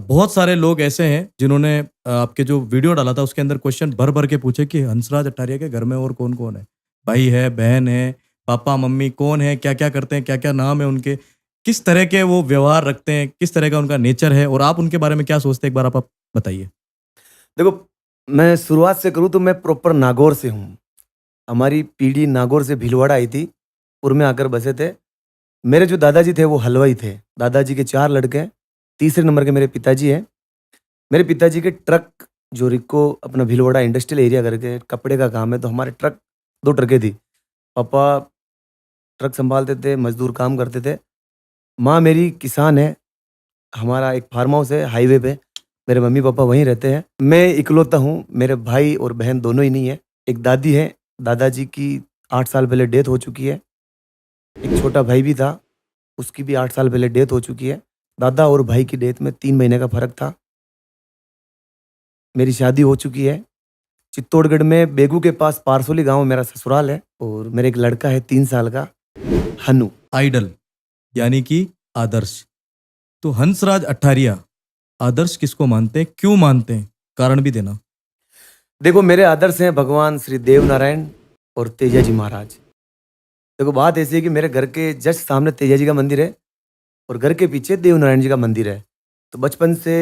बहुत सारे लोग ऐसे हैं जिन्होंने आपके जो वीडियो डाला था उसके अंदर क्वेश्चन भर भर के पूछे कि हंसराज अट्टारिया के घर में और कौन कौन है, भाई है, बहन है, पापा मम्मी कौन है, क्या क्या करते हैं, क्या क्या नाम है उनके, किस तरह के वो व्यवहार रखते हैं, किस तरह का उनका नेचर है और आप उनके बारे में क्या सोचते हैं, एक बार आप बताइए। देखो, मैं शुरुआत से करूँ तो मैं प्रॉपर नागौर से हूँ। हमारी पीढ़ी नागौर से भीलवाड़ा आई थी, पूर्व में आकर बसे थे। मेरे जो दादाजी थे वो हलवाई थे। दादाजी के 4 लड़के हैं, तीसरे नंबर के मेरे पिताजी हैं। मेरे पिताजी के ट्रक जो रिक्को अपना भीलवाड़ा इंडस्ट्रियल एरिया करके कपड़े का काम है, तो हमारे ट्रक 2 ट्रकें थी। पापा ट्रक सँभालते थे, मज़दूर काम करते थे। माँ मेरी किसान है, हमारा एक फार्म हाउस है हाईवे पे, मेरे मम्मी-पापा वहीं रहते हैं। मैं इकलौता हूँ, मेरे भाई और बहन दोनों ही नहीं है। एक दादी है, दादाजी की 8 साल पहले डेथ हो चुकी है। एक छोटा भाई भी था, उसकी भी 8 साल पहले डेथ हो चुकी है। दादा और भाई की डेथ में 3 महीने का फ़र्क था। मेरी शादी हो चुकी है। चित्तौड़गढ़ में बेगू के पास पारसोली गाँव में मेरा ससुराल है और मेरा एक लड़का है 3 साल का, हन्नू। आइडल यानी कि आदर्श। तो हंसराज अट्ठारिया आदर्श किसको मानते हैं, क्यों मानते हैं, कारण भी देना। देखो, मेरे आदर्श हैं भगवान श्री देव नारायण और तेजा जी महाराज। देखो, बात ऐसी है कि मेरे घर के जस्ट सामने तेजा जी का मंदिर है और घर के पीछे देव नारायण जी का मंदिर है। तो बचपन से,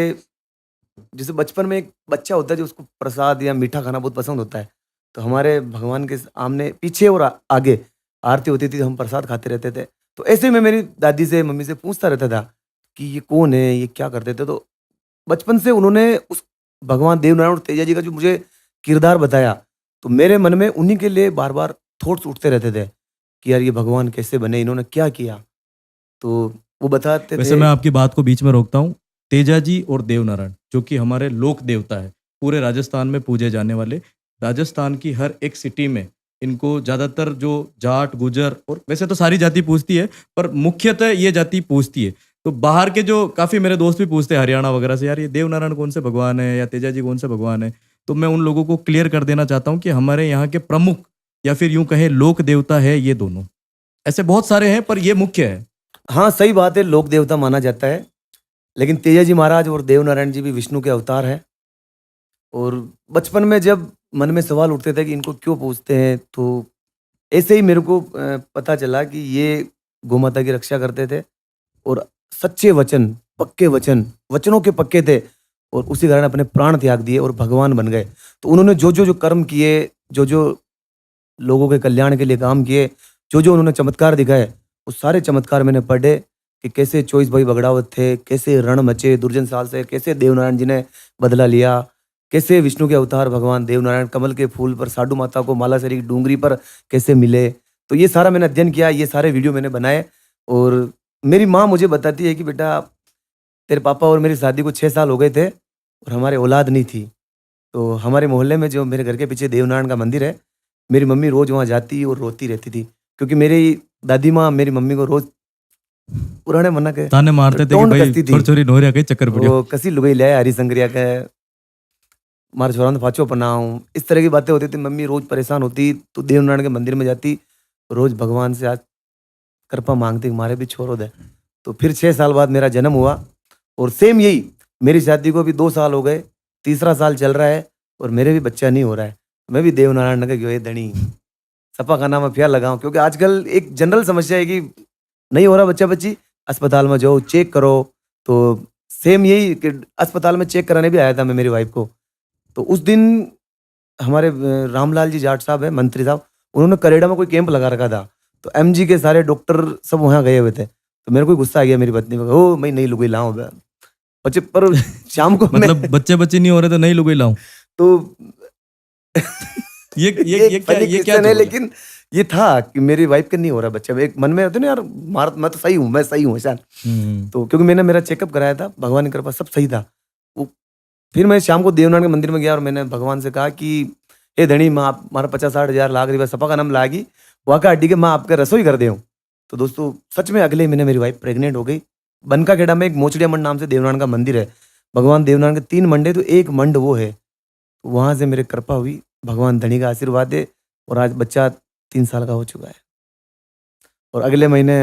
जैसे बचपन में एक बच्चा होता है जो उसको प्रसाद या मीठा खाना बहुत पसंद होता है, तो हमारे भगवान के सामने पीछे और आगे आरती होती थी, तो हम प्रसाद खाते रहते थे। तो ऐसे में मेरी दादी से मम्मी से पूछता रहता था कि ये कौन है, ये क्या करते थे। तो बचपन से उन्होंने उस भगवान देवनारायण और तेजा जी का जो मुझे किरदार बताया, तो मेरे मन में उन्हीं के लिए बार बार थॉट्स उठते रहते थे कि यार ये भगवान कैसे बने, इन्होंने क्या किया। तो वो बताते वैसे थे। मैं आपकी बात को बीच में रोकता हूँ। तेजा जी और देवनारायण जो कि हमारे लोक देवता है, पूरे राजस्थान में पूजे जाने वाले, राजस्थान की हर एक सिटी में इनको ज़्यादातर जो जाट गुजर और वैसे तो सारी जाति पूजती है, पर मुख्यतः ये जाति पूजती है। तो बाहर के जो काफ़ी मेरे दोस्त भी पूछते हैं हरियाणा वगैरह से, यार ये देवनारायण कौन से भगवान है या तेजा जी कौन से भगवान है। तो मैं उन लोगों को क्लियर कर देना चाहता हूँ कि हमारे यहाँ के प्रमुख या फिर यूं कहें लोक देवता है ये दोनों। ऐसे बहुत सारे हैं पर ये मुख्य है। हाँ, सही बात है, लोक देवता माना जाता है, लेकिन तेजा जी महाराज और देवनारायण जी भी विष्णु के अवतार हैं। और बचपन में जब मन में सवाल उठते थे कि इनको क्यों पूछते हैं, तो ऐसे ही मेरे को पता चला कि ये गोमाता की रक्षा करते थे और सच्चे वचन, पक्के वचन, वचनों के पक्के थे और उसी कारण अपने प्राण त्याग दिए और भगवान बन गए। तो उन्होंने जो कर्म किए, जो लोगों के कल्याण के लिए काम किए, जो उन्होंने चमत्कार दिखाए, वो सारे चमत्कार मैंने पढ़े कि कैसे 24 भाई बगड़ावत थे, कैसे रण मचे दुर्जन साल से, कैसे देवनारायण जी ने बदला लिया, कैसे विष्णु के अवतार भगवान देवनारायण कमल के फूल पर साडू माता को माला सरी की डूंगरी पर कैसे मिले। तो ये सारा मैंने अध्ययन किया, ये सारे वीडियो मैंने बनाए। और मेरी माँ मुझे बताती है कि बेटा, तेरे पापा और मेरी शादी को 6 साल हो गए थे और हमारे औलाद नहीं थी। तो हमारे मोहल्ले में जो मेरे घर के पीछे देवनारायण का मंदिर है, मेरी मम्मी रोज़ वहाँ जाती और रोती रहती थी। क्योंकि मेरी दादी माँ मेरी मम्मी को रोज़ पुराने मना के ताने मारते थे कि टोंट भाई कसती थी। छोरी छोरी नोहरिया के चक्कर पड़ियो। वो कसी लुगाई ले आए हरी संगरिया के, मारे छोरा ने फाचो पनाऊं, इस तरह की बातें होती थी। मम्मी रोज़ परेशान होती, तो देवनारायण के मंदिर में जाती, रोज़ भगवान से आज कृपा माँगती कि हमारे भी छोरो दे। तो फिर 6 साल बाद मेरा जन्म हुआ और सेम यही, मेरी शादी को भी 2 साल हो गए, तीसरा साल चल रहा है और मेरे भी बच्चा नहीं हो रहा है। मैं भी देवनारायण का ये धनी सपा का नाम अफिया लगाऊं, क्योंकि आजकल एक जनरल समस्या है कि नहीं हो रहा बच्चा बच्ची, अस्पताल में जाओ चेक करो। तो सेम यही कि अस्पताल में चेक कराने भी आया था मैं मेरी वाइफ को। तो उस दिन हमारे रामलाल जी जाट साहब है, मंत्री साहब, उन्होंने करेड़ा में कोई कैंप लगा रखा था। तो एमजी के सारे डॉक्टर सब वहाँ गए हुए थे। तो मेरे को गुस्सा आ गया मेरी पत्नी को, ओ मैं नहीं लुगाई लाऊं बच्चे पर शाम को मैं मतलब बच्चे बच्चे नहीं हो रहे तो नहीं लुगाई लाऊं। तो ये एक क्या, फनी ये क्या क्वेश्चन है, जोड़ है? लेकिन ये था कि मेरी वाइफ के नहीं हो रहा बच्चा। एक मन में रहते ना यार, मैं तो सही हूँ, मैं सही हूँ ऐसा। हम्म। तो क्योंकि मैंने मेरा चेकअप कराया था, भगवान की कृपा सब सही था। वो फिर मैं शाम को देवनारायण के मंदिर में गया और मैंने भगवान से कहा कि हे धनी, माँ आप हमारा 50-60 हज़ार लाख रुपया सपा का नाम लागी, वहाँ का हड्डी के माँ आपका रसोई कर दे। तो दोस्तों सच में अगले महीने मेरी वाइफ प्रेग्नेंट हो गई। बनका खेड़ा में एक मोचड़िया मंड नाम से देवनारायण का मंदिर है। भगवान देवनारायण के 3 मंड है, तो एक मंड वो है। तो वहाँ से मेरी कृपा हुई, भगवान धनी का आशीर्वाद है और आज बच्चा 3 साल का हो चुका है। और अगले महीने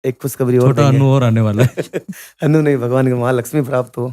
एक खुशखबरी और छोटा देंगे। अनु और आने वाला है। अनु नहीं, भगवान की महालक्ष्मी प्राप्त हो।